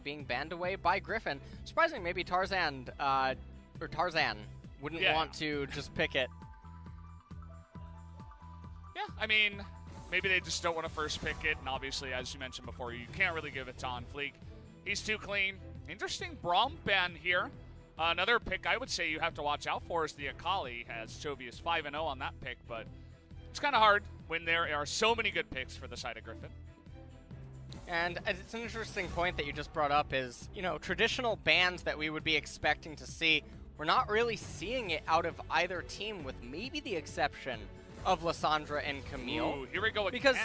being banned away by Griffin. Surprisingly, maybe Tarzan wouldn't want to just pick it. Yeah, I mean, maybe they just don't want to first pick it, and obviously, as you mentioned before, you can't really give it to On Fleek. He's too clean. Interesting Braum ban here. Another pick I would say you have to watch out for is the Akali, as Chovy is 5-0 on that pick, but it's kind of hard when there are so many good picks for the side of Griffin. And it's an interesting point that you just brought up is, you know, traditional bans that we would be expecting to see, we're not really seeing it out of either team, with maybe the exception of Lissandra and Camille. Ooh, here we go again. Because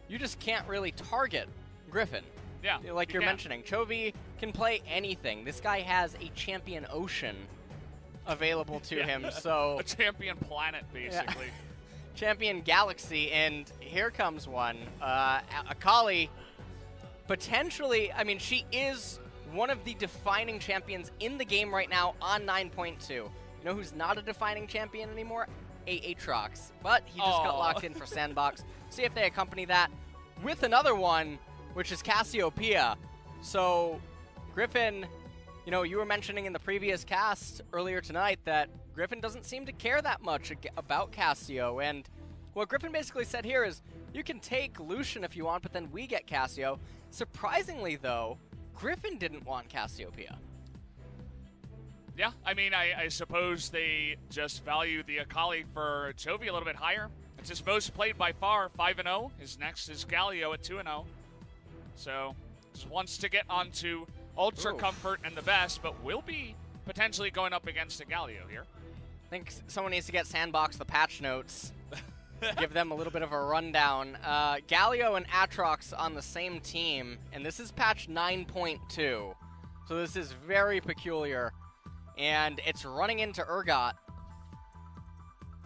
you just can't really target Griffin. Yeah, like you're mentioning. Chovy can play anything. This guy has a champion ocean available to him, so... A champion planet, basically. Yeah. Champion galaxy, and here comes one. Akali, potentially, I mean, she is one of the defining champions in the game right now on 9.2. You know who's not a defining champion anymore? Aatrox. But he just got locked in for Sandbox. See if they accompany that with another one, which is Cassiopeia. So, Griffin, you know, you were mentioning in the previous cast earlier tonight that Griffin doesn't seem to care that much about Cassio, and what Griffin basically said here is, you can take Lucian if you want, but then we get Cassio. Surprisingly, though, Griffin didn't want Cassiopeia. Yeah, I mean, I suppose they just value the Akali for Chovy a little bit higher. It's his most played by far, 5-0. His next is Galio at 2-0. So, just wants to get onto Ultra Comfort and the best, but will be potentially going up against a Galio here. I think someone needs to get Sandbox the patch notes. Give them a little bit of a rundown. Galio and Aatrox on the same team, and this is patch 9.2. So this is very peculiar. And it's running into Urgot.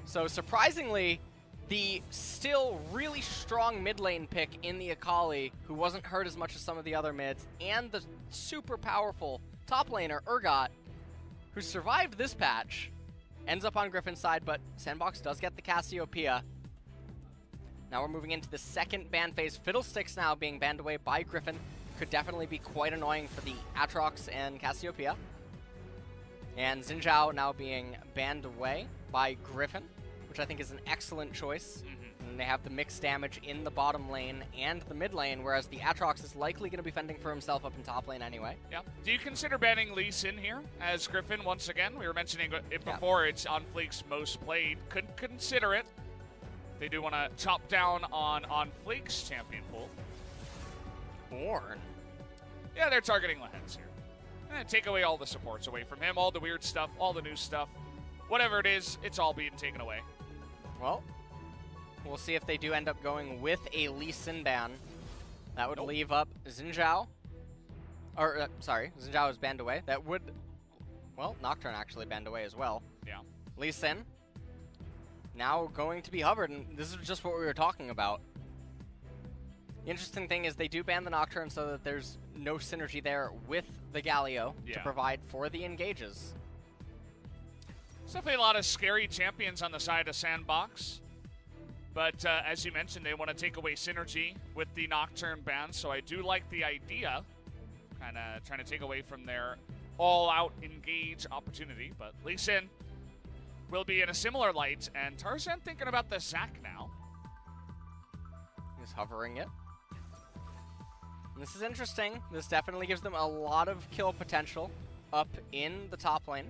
So surprisingly, the still really strong mid lane pick in the Akali, who wasn't hurt as much as some of the other mids, and the super powerful top laner, Urgot, who survived this patch, ends up on Griffin's side, but Sandbox does get the Cassiopeia. Now we're moving into the second ban phase. Fiddlesticks now being banned away by Griffin. Could definitely be quite annoying for the Aatrox and Cassiopeia. And Xin Zhao now being banned away by Griffin, which I think is an excellent choice. And they have the mixed damage in the bottom lane and the mid lane, whereas the Aatrox is likely going to be fending for himself up in top lane anyway. Yeah. Do you consider banning Lee Sin here as Griffin once again? We were mentioning it before. It's On Fleek's most played. Could consider it. They do want to chop down on Fleek's champion pool. Ornn. Yeah, they're targeting Lehens here. And take away all the supports away from him, all the weird stuff, all the new stuff. Whatever it is, it's all being taken away. Well, we'll see if they do end up going with a Lee Sin ban. That would leave up Xin Zhao. Or, sorry, Xin Zhao is banned away. That would, well, Nocturne actually banned away as well. Yeah. Lee Sin now going to be hovered, and this is just what we were talking about. The interesting thing is they do ban the Nocturne so that there's no synergy there with the Galio to provide for the engages. There's definitely a lot of scary champions on the side of Sandbox. But as you mentioned, they want to take away synergy with the Nocturne ban, so I do like the idea. Kind of trying to take away from their all-out engage opportunity. But Lee Sin will be in a similar light, and Tarzan thinking about the Zac now. He's hovering it. This is interesting. This definitely gives them a lot of kill potential up in the top lane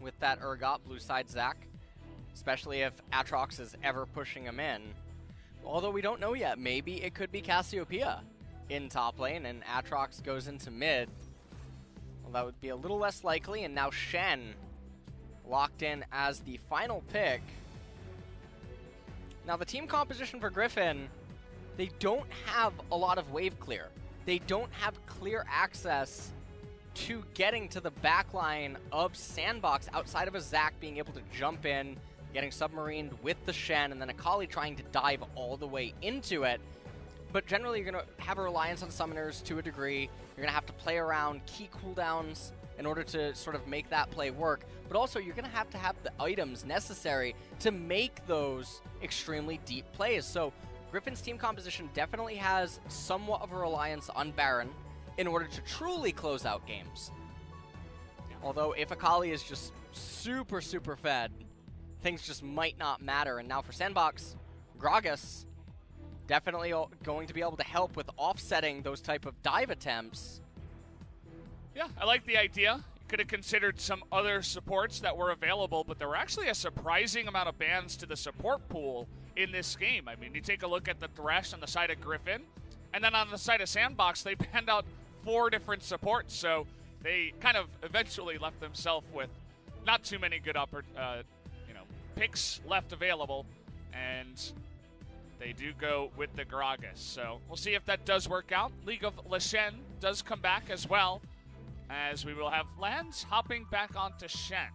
with that Urgot blue side Zac, especially if Aatrox is ever pushing him in. Although we don't know yet. Maybe it could be Cassiopeia in top lane and Aatrox goes into mid. Well, that would be a little less likely, and now Shen locked in as the final pick. Now the team composition for Griffin, they don't have a lot of wave clear. They don't have clear access to getting to the backline of Sandbox outside of a Zac being able to jump in, getting submarined with the Shen, and then Akali trying to dive all the way into it. But generally, you're going to have a reliance on summoners to a degree. You're going to have to play around key cooldowns in order to sort of make that play work. But also, you're going to have the items necessary to make those extremely deep plays. So Griffin's team composition definitely has somewhat of a reliance on Baron in order to truly close out games. Although if Akali is just super, super fed, things just might not matter. And now for Sandbox, Gragas definitely going to be able to help with offsetting those type of dive attempts. Yeah, I like the idea. Could have considered some other supports that were available, but there were actually a surprising amount of bans to the support pool in this game. I mean, you take a look at the Thresh on the side of Griffin, and then on the side of Sandbox, they banned out 4 different supports, so they kind of eventually left themselves with not too many good picks left available, and they do go with the Gragas. So we'll see if that does work out. League of Leshen does come back as well, as we will have Lance hopping back onto Shen.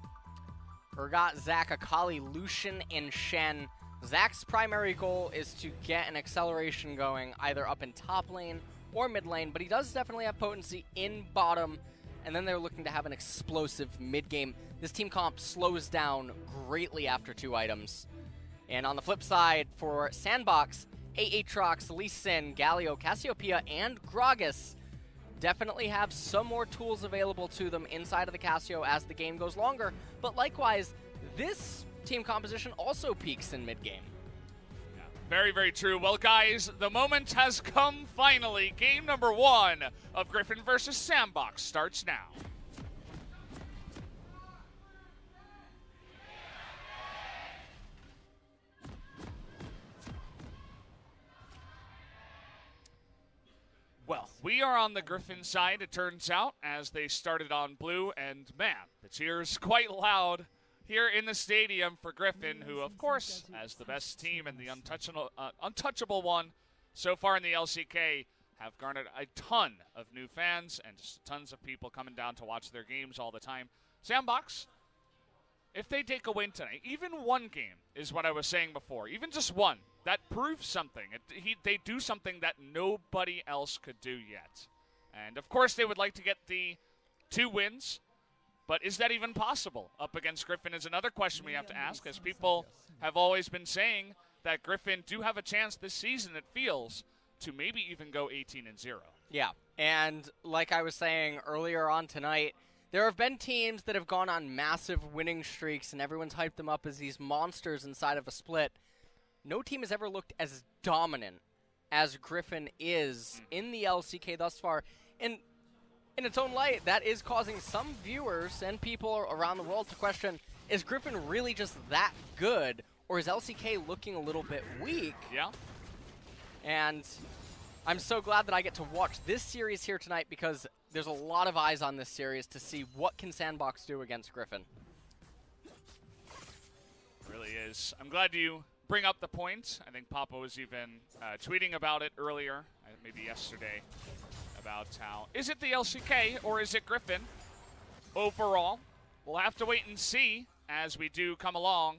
Urgot, Zac, Akali, Lucian, and Shen. Zac's primary goal is to get an acceleration going either up in top lane or mid lane, but he does definitely have potency in bottom, and then they're looking to have an explosive mid game. This team comp slows down greatly after 2 items. And on the flip side, for Sandbox, Aatrox, Lee Sin, Galio, Cassiopeia, and Gragas definitely have some more tools available to them inside of the Cassio as the game goes longer. But likewise, this team composition also peaks in mid-game. Yeah, very, very true. Well, guys, the moment has come finally. Game number 1 of Griffin versus Sandbox starts now. Well, we are on the Griffin side, it turns out, as they started on blue, and man, the cheers quite loud here in the stadium for Griffin, who, of course, as the best team and the untouchable one so far in the LCK, have garnered a ton of new fans and just tons of people coming down to watch their games all the time. Sandbox, if they take a win tonight, even one game is what I was saying before, even just one, that proves something. They do something that nobody else could do yet. And, of course, they would like to get the 2 wins, but is that even possible up against Griffin is another question we have to ask, as people have always been saying that Griffin do have a chance this season, it feels, to maybe even go 18-0. Yeah, and like I was saying earlier on tonight, there have been teams that have gone on massive winning streaks, and everyone's hyped them up as these monsters inside of a split. No team has ever looked as dominant as Griffin is in the LCK thus far. And in its own light, that is causing some viewers and people around the world to question, is Griffin really just that good, or is LCK looking a little bit weak? Yeah. And I'm so glad that I get to watch this series here tonight, because there's a lot of eyes on this series to see what can Sandbox do against Griffin. Really is. I'm glad you bring up the point. I think Papa was even tweeting about it earlier, maybe yesterday, about how, is it the LCK or is it Griffin? Overall, we'll have to wait and see as we do come along,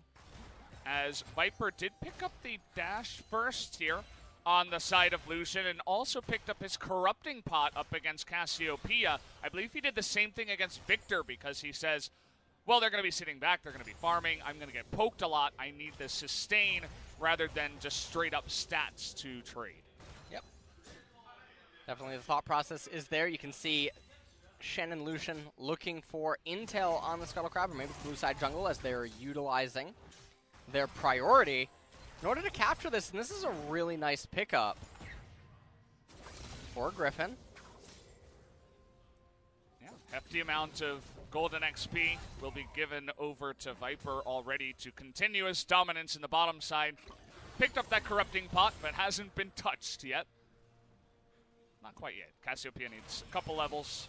as Viper did pick up the dash first here on the side of Lucian, and also picked up his corrupting pot up against Cassiopeia. I believe he did the same thing against Victor, because he says, well, they're going to be sitting back, they're going to be farming, I'm going to get poked a lot, I need the sustain rather than just straight up stats to trade. Yep. Definitely the thought process is there. You can see Shen and Lucian looking for intel on the Scuttle Crab, or maybe the blue side jungle, as they're utilizing their priority in order to capture this. And this is a really nice pickup for Griffin. Yeah, hefty amount of golden XP will be given over to Viper already to continue his dominance in the bottom side. Picked up that corrupting pot, but hasn't been touched yet. Not quite yet. Cassiopeia needs a couple levels.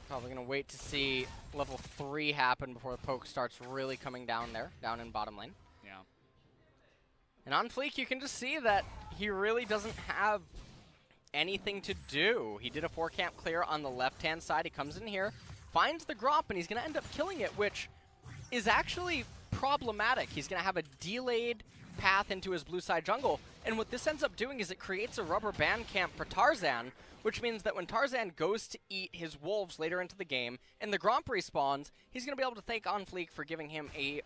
Probably going to wait to see level 3 happen before the poke starts really coming down there, down in bottom lane. Yeah. And on Fleek, you can just see that he really doesn't have anything to do. He did a 4-camp clear on the left-hand side. He comes in here, finds the Gromp, and he's going to end up killing it, which is actually problematic. He's going to have a delayed path into his blue side jungle. And what this ends up doing is it creates a rubber band camp for Tarzan, which means that when Tarzan goes to eat his wolves later into the game and the Gromp respawns, he's going to be able to thank On Fleek for giving him a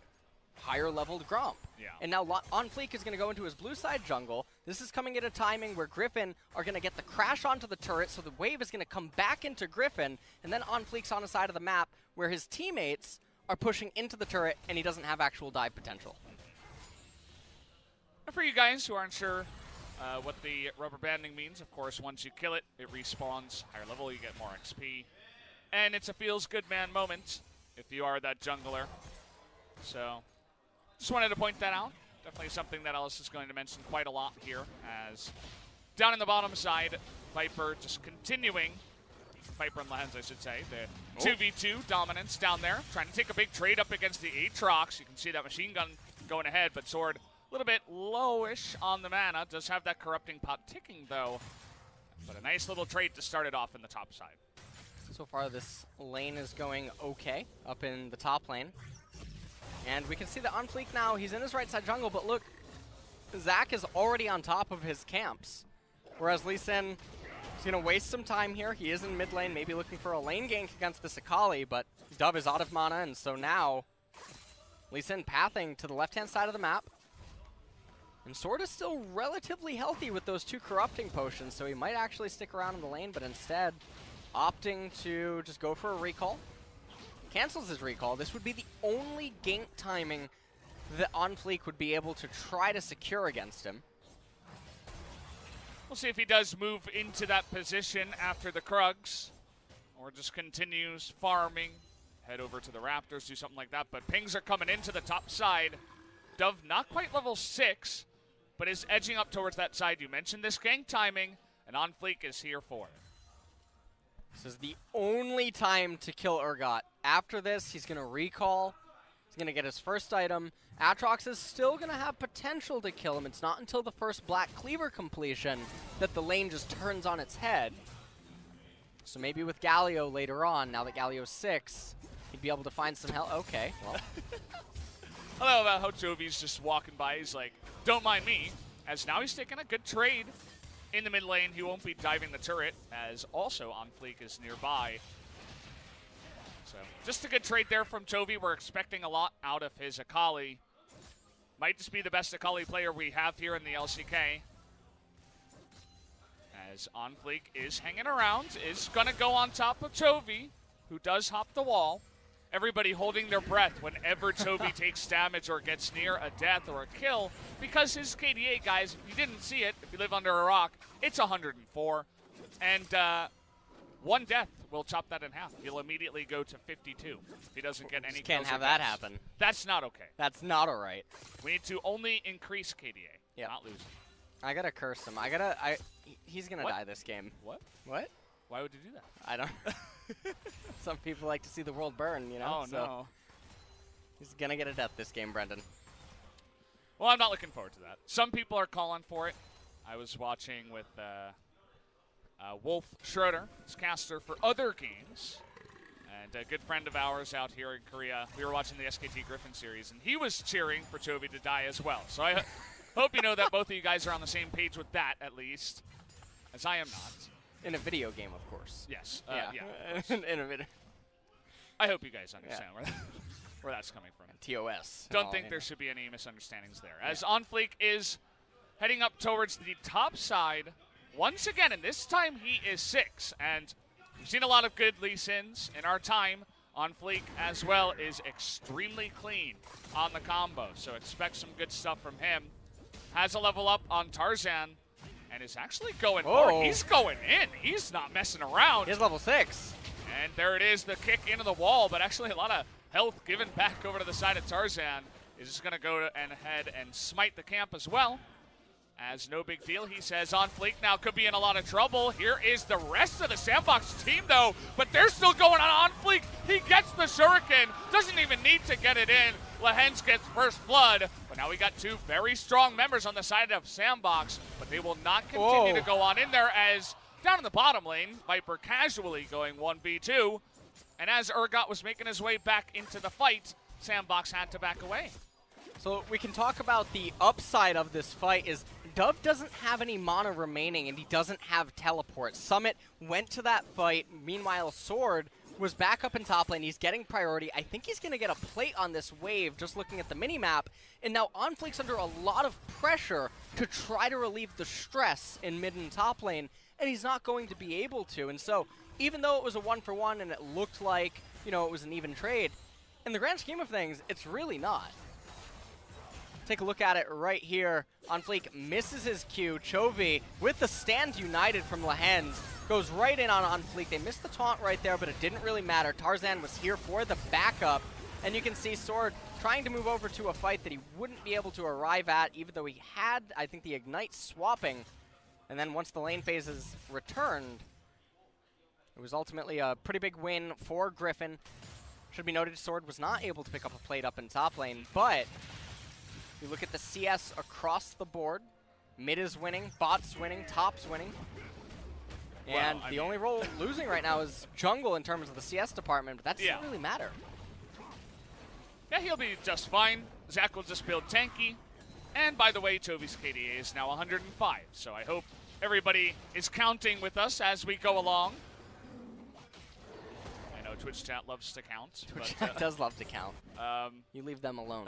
higher leveled Gromp. Yeah. And now On Fleek is going to go into his blue side jungle. This is coming at a timing where Griffin are going to get the crash onto the turret, so the wave is going to come back into Griffin, and then On Fleek's on the side of the map where his teammates are pushing into the turret, and he doesn't have actual dive potential. And for you guys who aren't sure what the rubber banding means, of course, once you kill it, it respawns. Higher level, you get more XP. And it's a feels-good man moment if you are that jungler. So, just wanted to point that out. Definitely something that Ellis is going to mention quite a lot here, as down in the bottom side, Viper just continuing, Viper and Lens, I should say, the 2v2 dominance down there, trying to take a big trade up against the Aatrox. You can see that machine gun going ahead, but Sword a little bit lowish on the mana. Does have that corrupting pot ticking, though, but a nice little trade to start it off in the top side. So far, this lane is going okay up in the top lane. And we can see that On Fleek now, he's in his right side jungle, but look, Zach is already on top of his camps. Whereas Lee Sin is going to waste some time here. He is in mid lane, maybe looking for a lane gank against this Akali, but Dove is out of mana, and so now Lee Sin pathing to the left-hand side of the map. And Sword is still relatively healthy with those 2 corrupting potions, so he might actually stick around in the lane, but instead opting to just go for a recall. Cancels his recall. This would be the only gank timing that On Fleek would be able to try to secure against him. We'll see if he does move into that position after the Krugs, or just continues farming, head over to the Raptors, do something like that. But pings are coming into the top side. Dove not quite level 6, but is edging up towards that side. You mentioned this gank timing, and On Fleek is here for it. This is the only time to kill Urgot. After this, he's going to recall. He's going to get his first item. Aatrox is still going to have potential to kill him. It's not until the first Black Cleaver completion that the lane just turns on its head. So maybe with Galio later on, now that Galio's 6, he'd be able to find some help. Okay, well. I love about how Jovi's just walking by. He's like, don't mind me. As now he's taking a good trade in the mid lane. He won't be diving the turret, as also On Fleek is nearby. So just a good trade there from Jovi. We're expecting a lot out of his Akali. Might just be the best Akali player we have here in the LCK. As On Fleek is hanging around, is going to go on top of Jovi, who does hop the wall. Everybody holding their breath whenever Toby takes damage or gets near a death or a kill, because his KDA, guys, if you didn't see it, if you live under a rock, it's 104. And 1 death will chop that in half. He'll immediately go to 52 if he doesn't get any kills. Can't have that happen. That's not okay. That's not all right. We need to only increase KDA, not lose him. I gotta curse him. He's gonna die this game. What? What? Why would you do that? I don't. Some people like to see the world burn, you know? Oh, no. He's going to get a death this game, Brendan. Well, I'm not looking forward to that. Some people are calling for it. I was watching with Wolf Schroeder, his caster for other games, and a good friend of ours out here in Korea. We were watching the SKT Griffin series, and he was cheering for Jovi to die as well. So I hope you know that both of you guys are on the same page with that, at least, as I am not. In a video game, of course. Yes. Yeah. In a video. I hope you guys understand where that's coming from. TOS. Don't think there should be any misunderstandings there. As On Fleek is heading up towards the top side once again, and this time he is 6. And we've seen a lot of good Lee Sins in our time. On Fleek as well is extremely clean on the combo, so expect some good stuff from him. Has a level up on Tarzan. And is actually going hard. He's going in. He's not messing around. He's level 6. And there it is, the kick into the wall, but actually a lot of health given back over to the side of Tarzan. Is just going to go ahead and smite the camp as well. As no big deal, he says On Fleek now could be in a lot of trouble. Here is the rest of the Sandbox team, though, but they're still going on Fleek. He gets the Shuriken, doesn't even need to get it in. Lehens gets first blood, but now we got 2 very strong members on the side of Sandbox, but they will not continue to go on in there, as down in the bottom lane, Viper casually going 1v2, and as Urgot was making his way back into the fight, Sandbox had to back away. So we can talk about the upside of this fight is Dove doesn't have any mana remaining, and he doesn't have teleport. Summit went to that fight. Meanwhile, Sword was back up in top lane. He's getting priority. I think he's going to get a plate on this wave, just looking at the mini-map. And now OnFleek's under a lot of pressure to try to relieve the stress in mid and top lane, and he's not going to be able to. And so, even though it was a 1-for-1 and it looked like, you know, it was an even trade, in the grand scheme of things, it's really not. Take a look at it right here. OnFleek misses his Q. Chovy, with the stand united from Lehens, goes right in on OnFleek. They missed the taunt right there, but it didn't really matter. Tarzan was here for the backup, and you can see Sword trying to move over to a fight that he wouldn't be able to arrive at, even though he had, I think, the Ignite swapping. And then once the lane phases returned, it was ultimately a pretty big win for Griffin. Should be noted, Sword was not able to pick up a plate up in top lane, but you look at the CS across the board. Mid is winning, bot's winning, top's winning. And the only role losing right now is jungle in terms of the CS department, but that doesn't really matter. Yeah, he'll be just fine. Zach will just build tanky. And by the way, Chovy's KDA is now 105, so I hope everybody is counting with us as we go along. I know Twitch chat loves to count. Twitch chat does love to count. You leave them alone.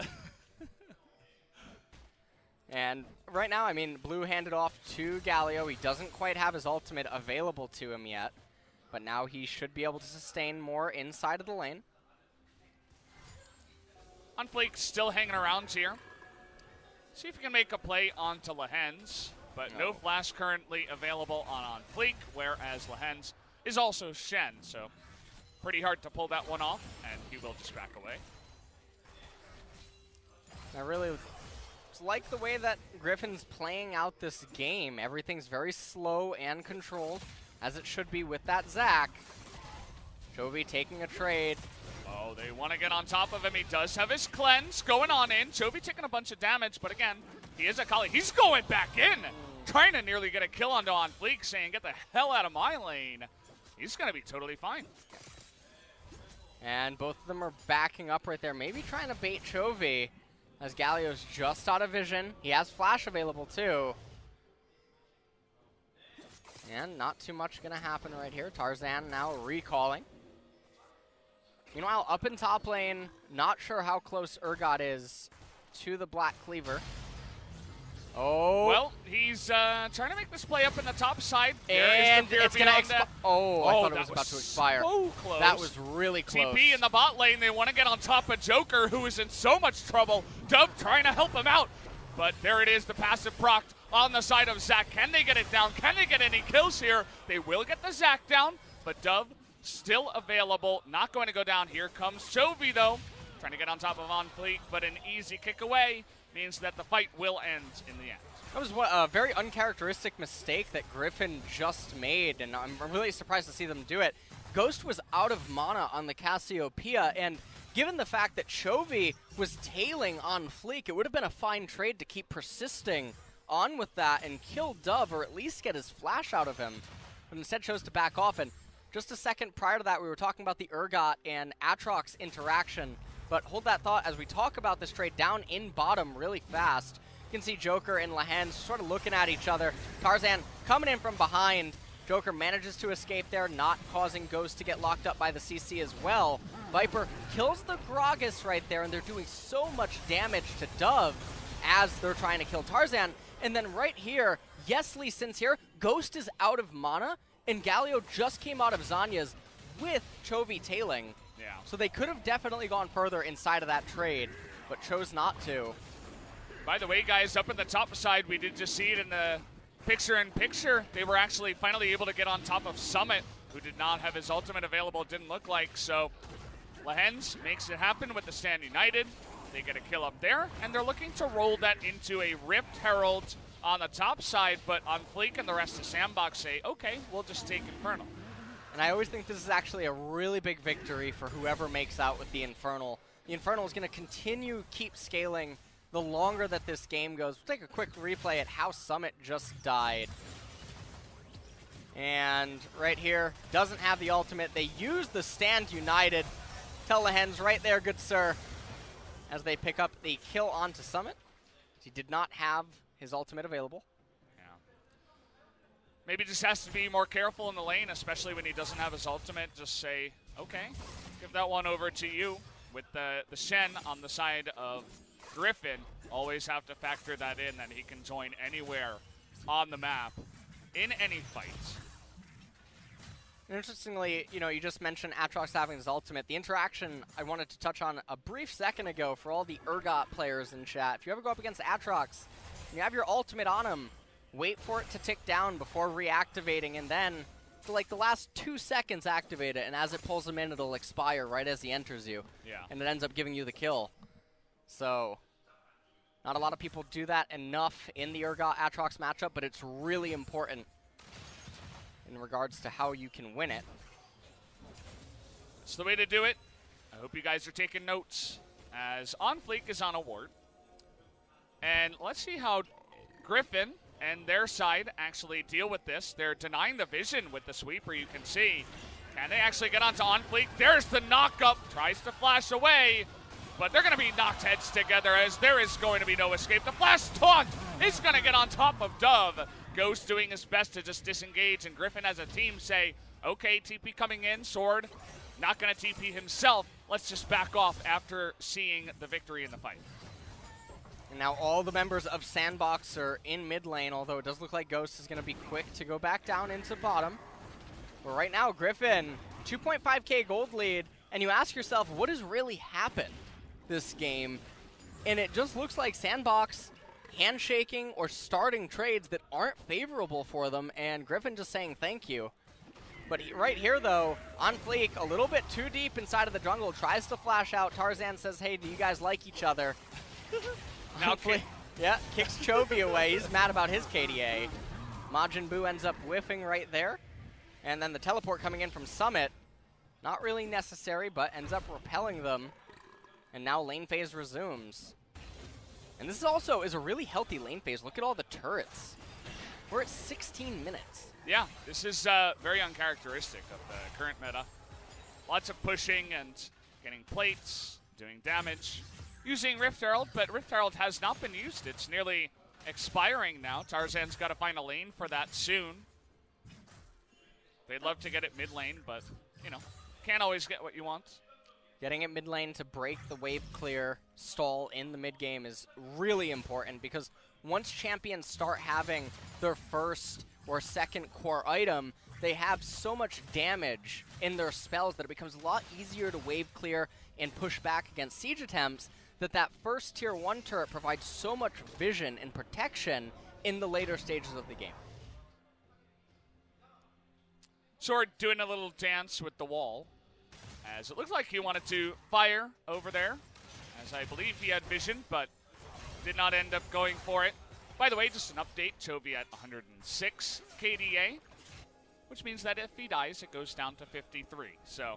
And right now, I mean, Blue handed off to Galio. He doesn't quite have his ultimate available to him yet, but now he should be able to sustain more inside of the lane. OnFleek still hanging around here. See if he can make a play onto Lehens, but no flash currently available on OnFleek, whereas Lehens is also Shen, so pretty hard to pull that one off, and he will just back away. I really like the way that Griffin's playing out this game. Everything's very slow and controlled, as it should be with that Zac. Chovy taking a trade. Oh, they want to get on top of him. He does have his cleanse going on in. Chovy taking a bunch of damage, but again, he is a Kali. He's going back in, trying to nearly get a kill onto OnFleek, saying, get the hell out of my lane. He's going to be totally fine. And both of them are backing up right there, maybe trying to bait Chovy, as Galio's just out of vision. He has flash available too. And not too much going to happen right here. Tarzan now recalling. Meanwhile, up in top lane, not sure how close Urgot is to the Black Cleaver. Oh. Well, he's trying to make this play up in the top side. And it's going to expire. Oh, I thought it was about to expire. So close. That was really close. TP in the bot lane. They want to get on top of Joker, who is in so much trouble. Dove trying to help him out. But there it is, the passive proc on the side of Zac. Can they get it down? Can they get any kills here? They will get the Zac down, but Dove still available. Not going to go down. Here comes Chovy, though. Trying to get on top of OnFleek, but an easy kick away means that the fight will end in the end. That was a very uncharacteristic mistake that Griffin just made, and I'm really surprised to see them do it. Ghost was out of mana on the Cassiopeia, and given the fact that Chovy was tailing OnFleek, it would have been a fine trade to keep persisting on with that and kill Dove, or at least get his flash out of him, but instead chose to back off. And just a second prior to that, we were talking about the Urgot and Aatrox interaction, but hold that thought as we talk about this trade down in bottom really fast. You can see Joker and Lehens sort of looking at each other. Tarzan coming in from behind. Joker manages to escape there, not causing Ghost to get locked up by the CC as well. Viper kills the Gragas right there, and they're doing so much damage to Dove as they're trying to kill Tarzan. And then right here, yes, Lee Sin's here. Ghost is out of mana, and Galio just came out of Zanya's with Chovy tailing. Yeah. So they could have definitely gone further inside of that trade, but chose not to. By the way, guys, up in the top side, we did just see it in the picture-in-picture. They were actually finally able to get on top of Summit, who did not have his ultimate available, didn't look like. So Lehens makes it happen with the Stand United. They get a kill up there, and they're looking to roll that into a Rift Herald on the top side, but OnFleek and the rest of Sandbox say, okay, we'll just take Infernal. And I always think this is actually a really big victory for whoever makes out with the Infernal. The Infernal is going to continue keep scaling the longer that this game goes. We'll take a quick replay at how Summit just died. And right here, doesn't have the ultimate. They use the Stand United. Tell Lehens right there, good sir, as they pick up the kill onto Summit. He did not have his ultimate available. Yeah. Maybe just has to be more careful in the lane, especially when he doesn't have his ultimate. Just say, okay, give that one over to you. With the Shen on the side of Griffin, always have to factor that in, that he can join anywhere on the map in any fight. Interestingly, you know, you just mentioned Aatrox having his ultimate. The interaction I wanted to touch on a brief second ago for all the Urgot players in chat. If you ever go up against Aatrox, you have your ultimate on him, wait for it to tick down before reactivating, and then for like the last 2 seconds activate it, and as it pulls him in, it'll expire right as he enters you. Yeah. And it ends up giving you the kill. So, not a lot of people do that enough in the Urgot Aatrox matchup, but it's really important in regards to how you can win it. It's the way to do it. I hope you guys are taking notes as OnFleek is on a ward. And let's see how Griffin and their side actually deal with this. They're denying the vision with the sweeper, you can see. Can they actually get onto OnFleek? There's the knock-up. Tries to flash away, but they're going to be knocked heads together as there is going to be no escape. The flash taunt is going to get on top of Dove. Ghost doing his best to just disengage, and Griffin as a team say, okay, TP coming in, Sword not going to TP himself. Let's just back off after seeing the victory in the fight. And now all the members of Sandbox are in mid lane, although it does look like Ghost is going to be quick to go back down into bottom. But right now, Griffin, 2.5k gold lead, and you ask yourself, what has really happened this game? And it just looks like Sandbox handshaking or starting trades that aren't favorable for them, and Griffin just saying thank you. But right here, though, OnFleek, a little bit too deep inside of the jungle, tries to flash out. Tarzan says, hey, do you guys like each other? Now yeah, kicks Chovy away. He's mad about his KDA. Majin Buu ends up whiffing right there. And then the teleport coming in from Summit, not really necessary, but ends up repelling them. And now lane phase resumes. And this also is a really healthy lane phase. Look at all the turrets. We're at 16 minutes. Yeah, this is very uncharacteristic of the current meta. Lots of pushing and getting plates, doing damage, using Rift Herald, but Rift Herald has not been used. It's nearly expiring now. Tarzan's got to find a lane for that soon. They'd love to get it mid lane, but, you know, can't always get what you want. Getting it mid lane to break the wave clear stall in the mid game is really important, because once champions start having their first or second core item, they have so much damage in their spells that it becomes a lot easier to wave clear and push back against siege attempts, that first tier 1 turret provides so much vision and protection in the later stages of the game. Sword doing a little dance with the wall, as it looked like he wanted to fire over there, as I believe he had vision, but did not end up going for it. By the way, just an update, Chovy at 106 KDA, which means that if he dies, it goes down to 53. So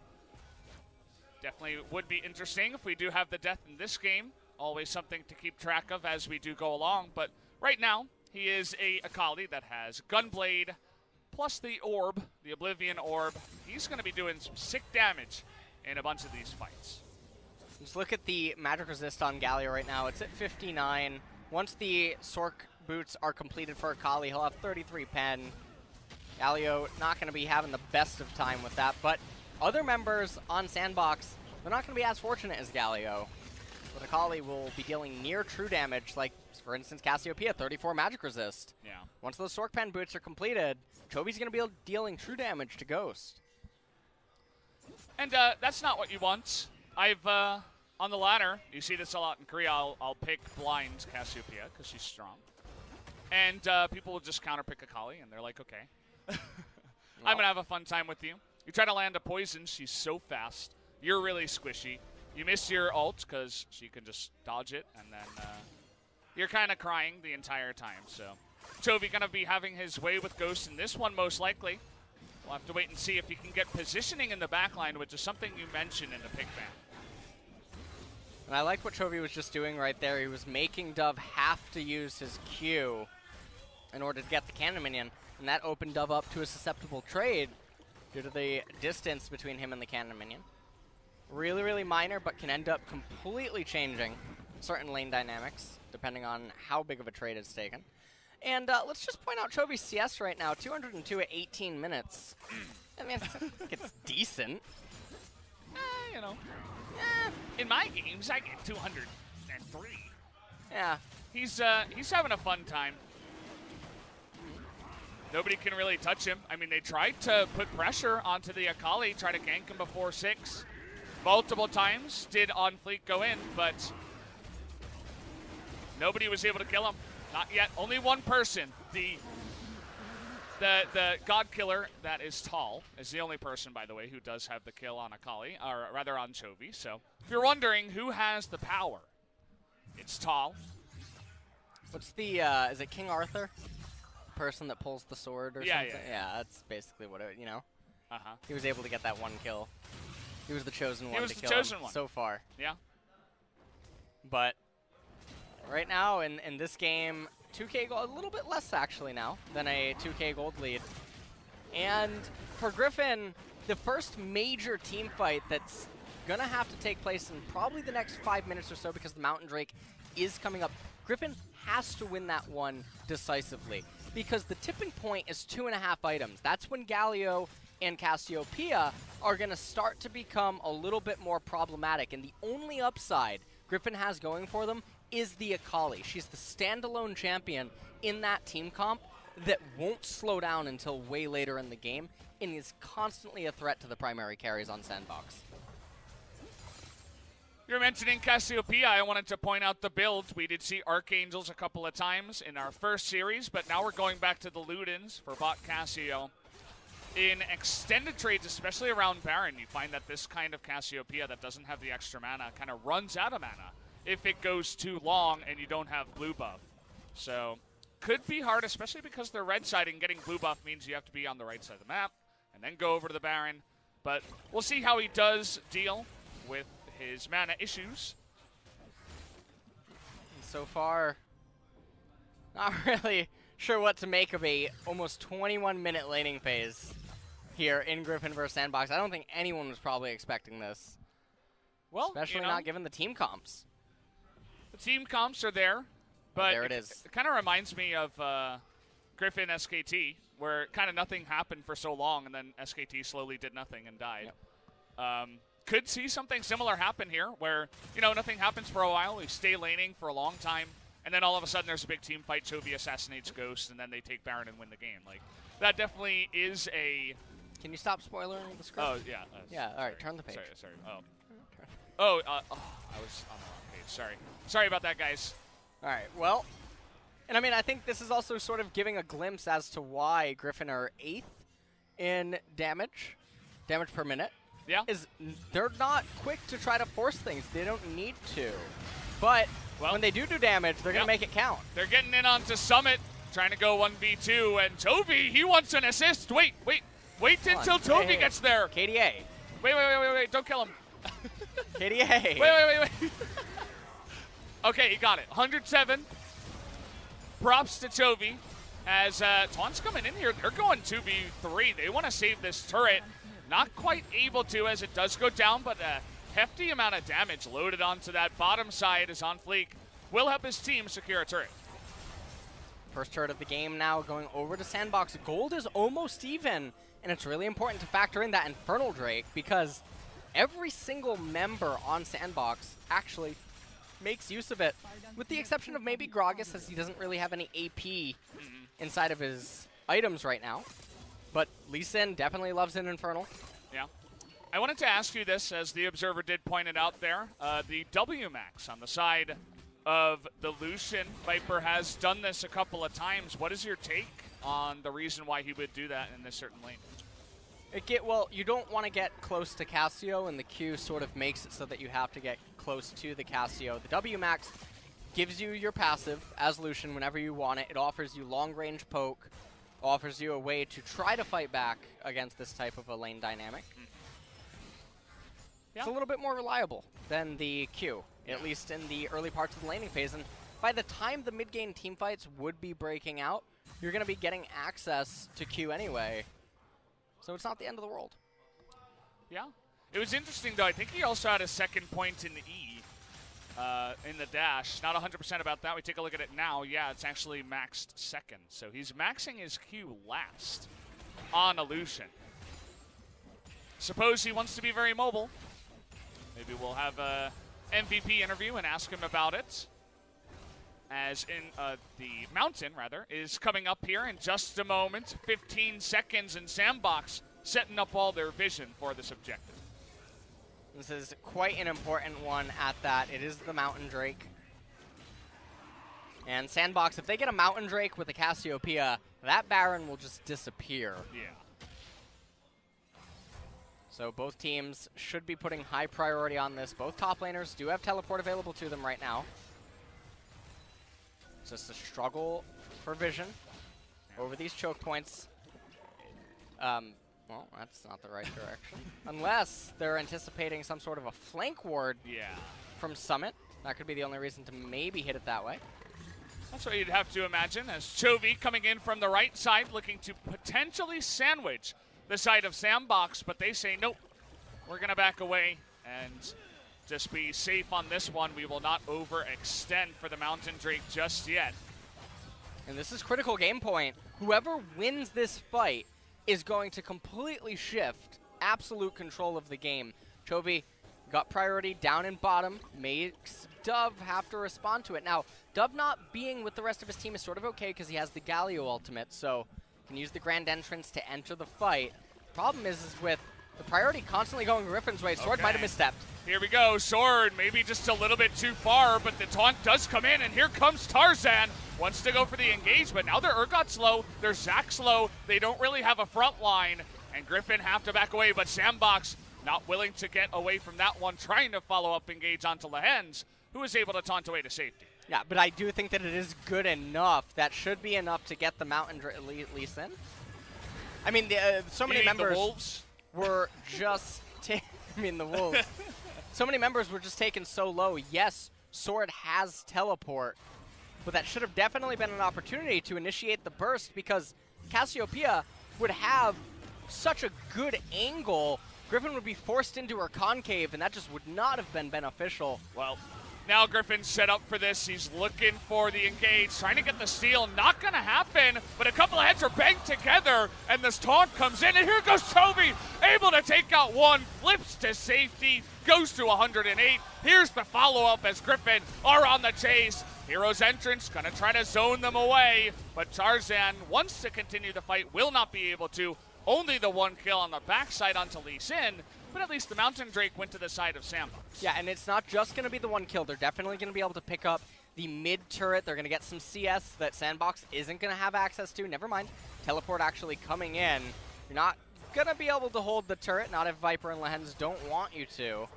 definitely would be interesting if we do have the death in this game. Always something to keep track of as we do go along. But right now, he is a Akali that has Gunblade plus the Orb, the Oblivion Orb. He's going to be doing some sick damage in a bunch of these fights. Just look at the magic resist on Galio right now. It's at 59. Once the Sork boots are completed for Akali, he'll have 33 pen. Galio not going to be having the best of time with that, but other members on Sandbox, they're not going to be as fortunate as Galio. But Akali will be dealing near true damage, like, for instance, Cassiopeia, 34 magic resist. Yeah. Once those Sork pen boots are completed, Chovy's going to be dealing true damage to Ghost. And that's not what you want. I've, on the ladder, you see this a lot in Korea, I'll pick blind Cassiopeia, because she's strong. And people will just counterpick Akali, and they're like, okay. I'm going to have a fun time with you. You try to land a poison, she's so fast. You're really squishy. You miss your ult, because she can just dodge it, and then you're kind of crying the entire time. So Chovy going to be having his way with Ghost in this one, most likely. We'll have to wait and see if he can get positioning in the backline, which is something you mentioned in the pick ban. And I like what Chovy was just doing right there. He was making Dove have to use his Q in order to get the cannon minion, and that opened Dove up to a susceptible trade due to the distance between him and the cannon minion. Really, really minor, but can end up completely changing certain lane dynamics, depending on how big of a trade is taken. And let's just point out Chovy's CS right now, 202 at 18 minutes. I mean, I think it's decent. You know. In my games, I get 203. Yeah. He's having a fun time. Nobody can really touch him. I mean, they tried to put pressure onto the Akali, try to gank him before 6. Multiple times did On Fleek go in, but nobody was able to kill him. Not yet. Only one person. The God Killer that is tall is the only person, by the way, who does have the kill on Akali, or rather on Chovy. So if you're wondering who has the power, it's tall. What's the, is it King Arthur? The person that pulls the sword or something? Yeah, that's basically what it, you know? Uh-huh. He was able to get that one kill. He was the chosen one to kill him so far. Yeah. But right now in this game, 2K gold, a little bit less actually now than a 2K gold lead. And for Griffin, the first major team fight that's going to have to take place in probably the next 5 minutes or so because the Mountain Drake is coming up. Griffin has to win that one decisively because the tipping point is 2.5 items. That's when Galio and Cassiopeia are going to start to become a little bit more problematic. And the only upside Griffin has going for them is the Akali. She's the standalone champion in that team comp that won't slow down until way later in the game and is constantly a threat to the primary carries on Sandbox. You're mentioning Cassiopeia. I wanted to point out the build. We did see Archangels a couple of times in our first series, but now we're going back to the Ludens for bot Cassio. In extended trades, especially around Baron, you find that this kind of Cassiopeia that doesn't have the extra mana kind of runs out of mana if it goes too long and you don't have blue buff. So could be hard, especially because they're red side, and getting blue buff means you have to be on the right side of the map and then go over to the Baron. But we'll see how he does deal with his mana issues. And so far, not really sure what to make of a almost 21-minute laning phase here in Griffin versus Sandbox. I don't think anyone was probably expecting this. Well, especially not given the team comps. The team comps are there, but there it is. It kind of reminds me of Griffin SKT, where kind of nothing happened for so long, and then SKT slowly did nothing and died. Yep. Could see something similar happen here, where, you know, nothing happens for a while, we stay laning for a long time, and then all of a sudden there's a big team fight, Chovy assassinates Ghost, and then they take Baron and win the game. Like, that definitely is a... Can you stop spoiling the script? Oh, yeah. Yeah, all right, turn the page. Sorry. I was on the wrong page. Sorry about that, guys. All right, well, and I mean, I think this is also sort of giving a glimpse as to why Griffin are 8th in damage per minute. Yeah. They're not quick to try to force things. They don't need to. But when they do damage, they're going to make it count. They're getting in onto Summit, trying to go 1v2, and Chovy, he wants an assist. Wait until Chovy gets there. KDA. Wait, don't kill him. KDA. Wait. Okay, he got it. 107. Props to Chovy. As Taunt's coming in here, they're going 2v3. They want to save this turret. Not quite able to, as it does go down, but a hefty amount of damage loaded onto that bottom side as On Fleek will help his team secure a turret. First turret of the game now going over to Sandbox. Gold is almost even, and it's really important to factor in that Infernal Drake because every single member on Sandbox actually makes use of it, with the exception of maybe Gragas, as he doesn't really have any AP inside of his items right now. But Lee Sin definitely loves an Infernal. Yeah. I wanted to ask you this, as the Observer did point it out there. The W-Max on the side of the Lucian. Viper has done this a couple of times. What is your take on the reason why he would do that in this certain lane? Well, you don't want to get close to Cassio, and the Q sort of makes it so that you have to get close to the Cassio. The W-Max gives you your passive as Lucian whenever you want it. It offers you long-range poke, offers you a way to try to fight back against this type of a lane dynamic. Yeah. It's a little bit more reliable than the Q, at least in the early parts of the laning phase. And by the time the mid-game teamfights would be breaking out, you're going to be getting access to Q anyway. So it's not the end of the world. Yeah. It was interesting, though. I think he also had a second point in E. in the dash. Not 100% about that. We take a look at it now. Yeah, it's actually maxed second. So he's maxing his Q last on Illusion. Suppose he wants to be very mobile. Maybe we'll have a MVP interview and ask him about it. As in the mountain, rather, is coming up here in just a moment. 15 seconds, and Sandbox setting up all their vision for this objective. This is quite an important one at that. It is the Mountain Drake. And Sandbox, if they get a Mountain Drake with a Cassiopeia, that Baron will just disappear. Yeah. So both teams should be putting high priority on this. Both top laners do have teleport available to them right now. It's just a struggle for vision over these choke points. Well, that's not the right direction. Unless they're anticipating some sort of a flank ward from Summit. That could be the only reason to maybe hit it that way. That's what you'd have to imagine, as Chovy coming in from the right side, looking to potentially sandwich the side of Sandbox, but they say, nope, we're going to back away and just be safe on this one. We will not overextend for the Mountain Drake just yet. And this is critical game point. Whoever wins this fight is going to completely shift absolute control of the game. Chovy got priority down in bottom, makes Dove have to respond to it. Now, Dove not being with the rest of his team is sort of okay because he has the Galio ultimate, so can use the Grand Entrance to enter the fight. Problem is with the priority constantly going Griffin's way, Sword might have misstepped. Here we go, Sword maybe just a little bit too far, but the taunt does come in, and here comes Tarzan. Wants to go for the engage, but now they're Urgot's low, they're Zax's low, they don't really have a front line, and Griffin have to back away, but Sandbox not willing to get away from that one, trying to follow up engage onto Lehens, who is able to taunt away to safety. Yeah, but I do think that it is good enough. That should be enough to get the Mountain Drake at least in. I mean, so many members were just the Wolves. So many members were just taken so low. Yes, Sword has teleport, but that should have definitely been an opportunity to initiate the burst because Cassiopeia would have such a good angle. Griffin would be forced into her concave, and that just would not have been beneficial. Well, now Griffin's set up for this. He's looking for the engage, trying to get the steal. Not going to happen, but a couple of heads are banged together, and this taunt comes in, and here goes Chovy, able to take out one, flips to safety, goes to 108. Here's the follow-up as Griffin are on the chase. Hero's entrance, going to try to zone them away, but Tarzan wants to continue the fight, will not be able to. Only the one kill on the backside onto Lee Sin, but at least the Mountain Drake went to the side of Sandbox. Yeah, and it's not just going to be the one kill. They're definitely going to be able to pick up the mid turret. They're going to get some CS that Sandbox isn't going to have access to. Never mind. Teleport actually coming in. You're not going to be able to hold the turret, not if Viper and Lehens don't want you to.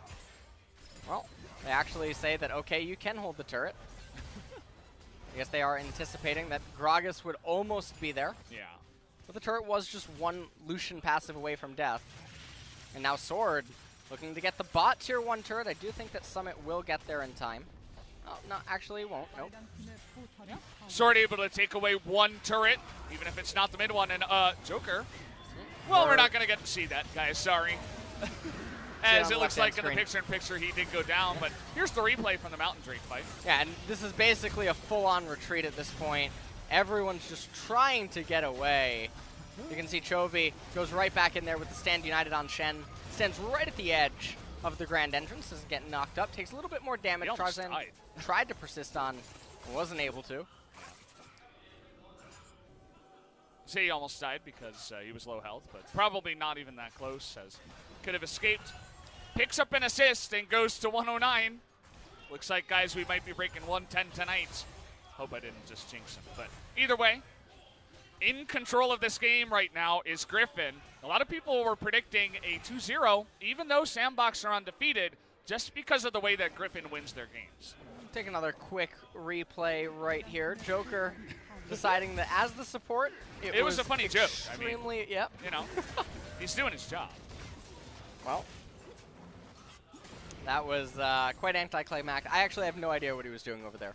Well, they actually say that, okay, you can hold the turret. I guess they are anticipating that Gragas would almost be there. Yeah. But the turret was just one Lucian passive away from death. And now Sword looking to get the bot tier 1 turret. I do think that Summit will get there in time. Oh, no, actually it won't. Nope. Yeah. Sword able to take away one turret, even if it's not the mid one. And Joker, well, we're not going to get to see that, guys. Sorry. As it looks like in the picture-in-picture, he did go down. But here's the replay from the Mountain Drake fight. Yeah, and this is basically a full-on retreat at this point. Everyone's just trying to get away. You can see Chovy goes right back in there with the stand united on Shen. Stands right at the edge of the Grand Entrance. Doesn't get knocked up. Takes a little bit more damage. Tarzan tried to persist on. Wasn't able to. Say he almost died because he was low health, but probably not even that close, as could have escaped. Picks up an assist and goes to 109. Looks like, guys, we might be breaking 110 tonight. Hope I didn't just jinx him. But either way, in control of this game right now is Griffin. A lot of people were predicting a 2-0, even though Sandbox are undefeated, just because of the way that Griffin wins their games. Take another quick replay right here. Joker deciding that as the support, it was a funny joke. Extremely, I mean, yep. You know, he's doing his job. Well, that was quite anticlimactic. I actually have no idea what he was doing over there.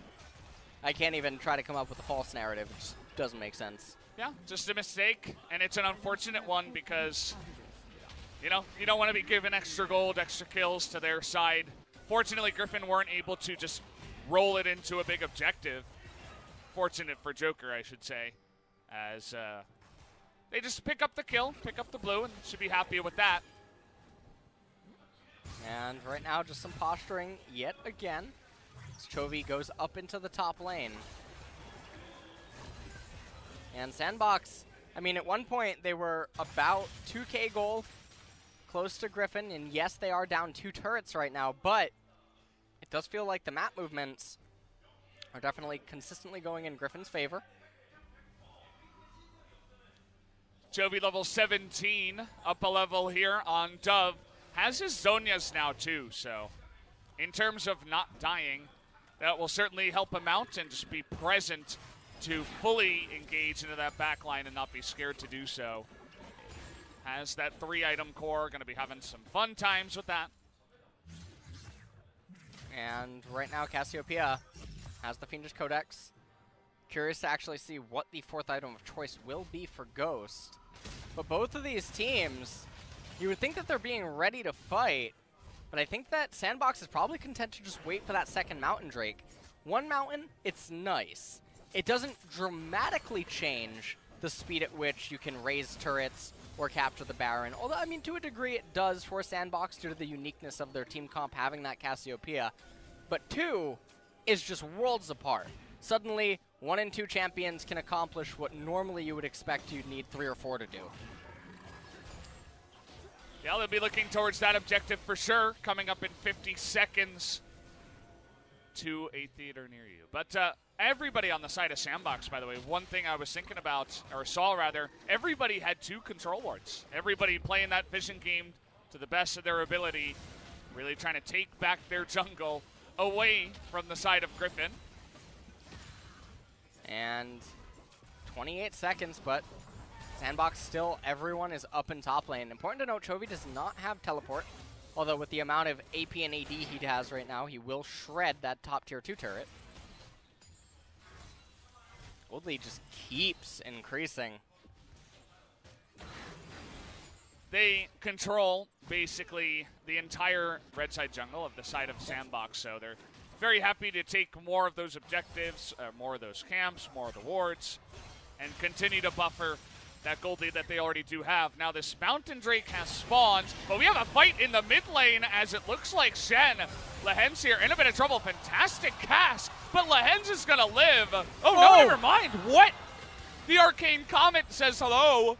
I can't even try to come up with a false narrative. It just doesn't make sense. Yeah, just a mistake, and it's an unfortunate one because, you know, you don't want to be giving extra gold, extra kills to their side Fortunately, Griffin weren't able to just roll it into a big objective. Fortunate for Joker, I should say, as they just pick up the kill, pick up the blue, and should be happy with that. And right now, just some posturing yet again. As Chovy goes up into the top lane. And Sandbox, I mean, at one point, they were about 2K gold, close to Griffin, and yes, they are down 2 turrets right now, but it does feel like the map movements are definitely consistently going in Griffin's favor. Chovy level 17, up a level here on Dove. Has his Zonias now too, so in terms of not dying, that will certainly help him out and just be present to fully engage into that back line and not be scared to do so. Has that 3-item core, going to be having some fun times with that. And right now, Cassiopeia has the Fiendish Codex. Curious to actually see what the 4th item of choice will be for Ghost. But both of these teams, you would think that they're being ready to fight, but I think that Sandbox is probably content to just wait for that second Mountain Drake. One Mountain, it's nice. It doesn't dramatically change the speed at which you can raise turrets or capture the Baron. Although, I mean, to a degree it does for Sandbox due to the uniqueness of their team comp having that Cassiopeia. But 2 is just worlds apart. Suddenly, 1 and 2 champions can accomplish what normally you would expect you'd need 3 or 4 to do. Yeah, they'll be looking towards that objective for sure, coming up in 50 seconds to a theater near you. But everybody on the side of Sandbox, by the way, one thing I was thinking about, or saw rather, everybody had 2 control wards. Everybody playing that vision game to the best of their ability, really trying to take back their jungle away from the side of Griffin. And 28 seconds, but Sandbox still, everyone is up in top lane. Important to note, Chovy does not have teleport, although with the amount of AP and AD he has right now, he will shred that top tier 2 turret. Gold lead just keeps increasing. They control basically the entire red side jungle of the side of Sandbox, so they're very happy to take more of those objectives, more of those camps, more of the wards, and continue to buffer that gold lead that they already do have. Now this Mountain Drake has spawned, but we have a fight in the mid lane as it looks like Shen. Lehens here in a bit of trouble. Fantastic cast, but Lehens is gonna live. Oh no, never mind. What? The Arcane Comet says hello.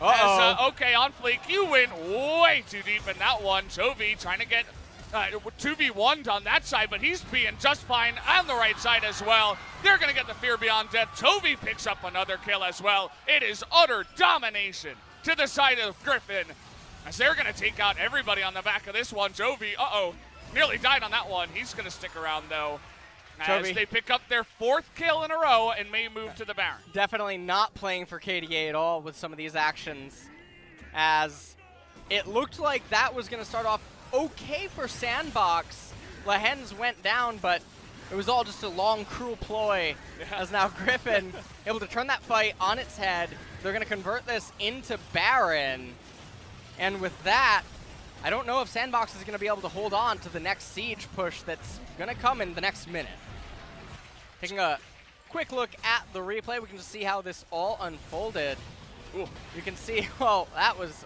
Okay, on Fleek, you went way too deep in that one. Chovy trying to get 2v1'd on that side, but he's being just fine on the right side as well. They're going to get the Fear Beyond Death. Chovy picks up another kill as well. It is utter domination to the side of Griffin as they're going to take out everybody on the back of this one. Chovy, nearly died on that one. He's going to stick around, though, as they pick up their 4th kill in a row and may move to the Baron. Definitely not playing for KDA at all with some of these actions, as it looked like that was going to start off okay for Sandbox. Lehens went down, but it was all just a long, cruel ploy, as now Griffin able to turn that fight on its head. They're going to convert this into Baron, and with that, I don't know if Sandbox is going to be able to hold on to the next siege push that's going to come in the next minute. Taking a quick look at the replay, we can just see how this all unfolded. Ooh, you can see, well, that was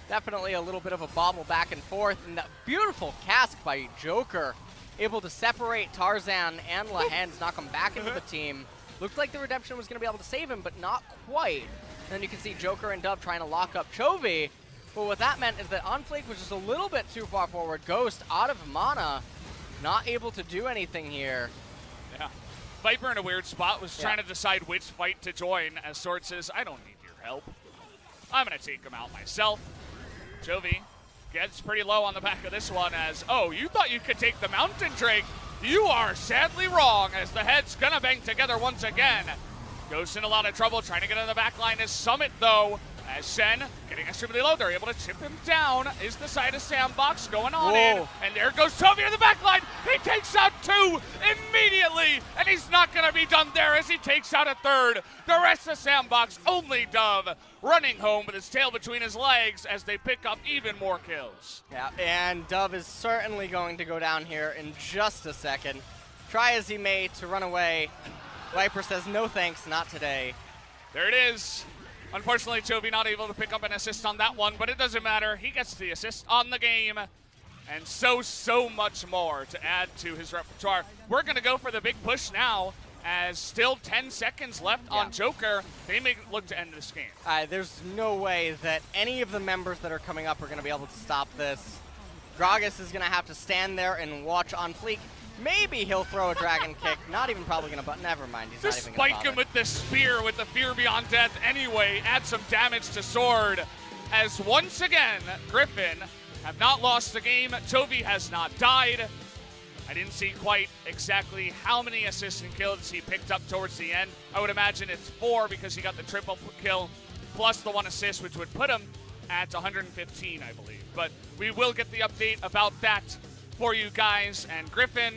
definitely a little bit of a bobble back and forth, and that beautiful cast by Joker, able to separate Tarzan and Lehens, knock him back into the team. Looked like the Redemption was going to be able to save him, but not quite. And then you can see Joker and Dove trying to lock up Chovy, but what that meant is that Onflake was just a little bit too far forward. Ghost out of mana, not able to do anything here. Yeah. Viper in a weird spot was trying to decide which fight to join, as Sword says, I don't need your help. I'm going to take him out myself. Chovy gets pretty low on the back of this one as, oh, you thought you could take the Mountain Drake? You are sadly wrong, as the head's gonna bang together once again. Ghost in a lot of trouble, trying to get on the back line is Summit, though. As Shen getting extremely low, they're able to chip him down. Is the side of Sandbox going on in. And there goes Toby in the back line. He takes out 2 immediately. And he's not going to be done there as he takes out a 3rd. The rest of Sandbox, only Dove, running home with his tail between his legs as they pick up even more kills. Yeah, and Dove is certainly going to go down here in just a second. Try as he may to run away. Viper says, no thanks, not today. There it is. Unfortunately, Chovy not able to pick up an assist on that one, but it doesn't matter. He gets the assist on the game, and so much more to add to his repertoire. We're going to go for the big push now, as still 10 seconds left on Joker. They may look to end this game. There's no way that any of the members that are coming up are going to be able to stop this. Gragas is going to have to stand there and watch on fleek. Maybe he'll throw a dragon kick. Not even probably going to, but never mind. He's Just not even going to spike him with the spear with the Fear Beyond Death anyway. Add some damage to Sword. As once again, Griffin have not lost the game. Chovy has not died. I didn't see quite exactly how many assists and kills he picked up towards the end. I would imagine it's 4 because he got the triple kill plus the 1 assist, which would put him at 115, I believe. But we will get the update about that for you guys. And Griffin,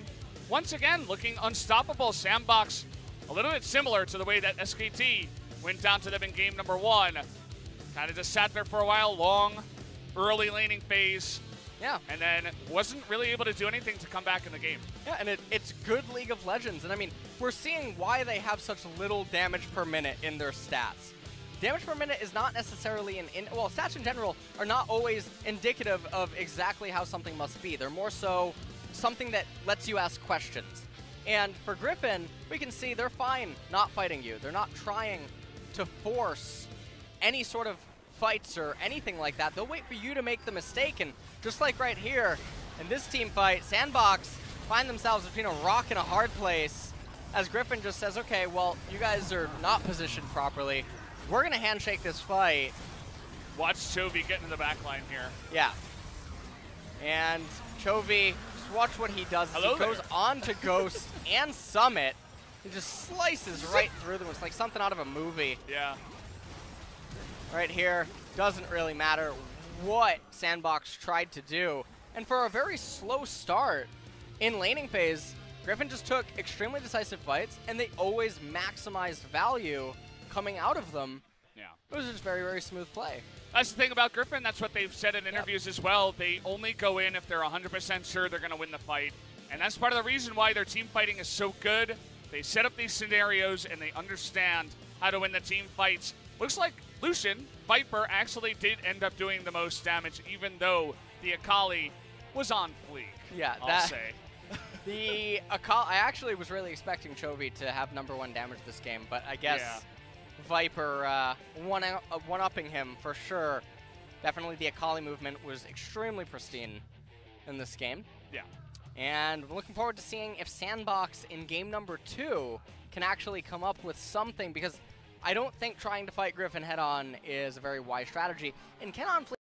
once again, looking unstoppable. Sandbox, a little bit similar to the way that SKT went down to them in game number 1. Kind of just sat there for a while, long, early laning phase. Yeah. And then wasn't really able to do anything to come back in the game. Yeah, and it's good League of Legends. And I mean, we're seeing why they have such little damage per minute in their stats. Damage per minute is not necessarily well, stats in general are not always indicative of exactly how something must be. They're more so something that lets you ask questions. And for Griffin, we can see they're fine not fighting you. They're not trying to force any sort of fights or anything like that. They'll wait for you to make the mistake. And just like right here in this team fight, Sandbox find themselves between a rock and a hard place as Griffin just says, okay, well, you guys are not positioned properly. We're going to handshake this fight. Watch Chovy get in the back line here. Yeah. And Chovy, just watch what he does. He goes on to Ghost and Summit. He just slices right through them. It's like something out of a movie. Yeah. Right here, doesn't really matter what Sandbox tried to do. And for a very slow start in laning phase, Griffin just took extremely decisive fights, and they always maximized value coming out of them. Yeah. It was just very, very smooth play. That's the thing about Griffin. That's what they've said in interviews as well. They only go in if they're 100% sure they're going to win the fight. And that's part of the reason why their team fighting is so good. They set up these scenarios, and they understand how to win the team fights. Looks like Lucian, Viper, actually did end up doing the most damage, even though the Akali was on fleek. Yeah, I'll say. The Akali, I actually was really expecting Chovy to have #1 damage this game, but I guess Viper one-upping him for sure. Definitely the Akali movement was extremely pristine in this game. Yeah. And we're looking forward to seeing if Sandbox in game number 2 can actually come up with something, because I don't think trying to fight Griffin head-on is a very wise strategy. And can on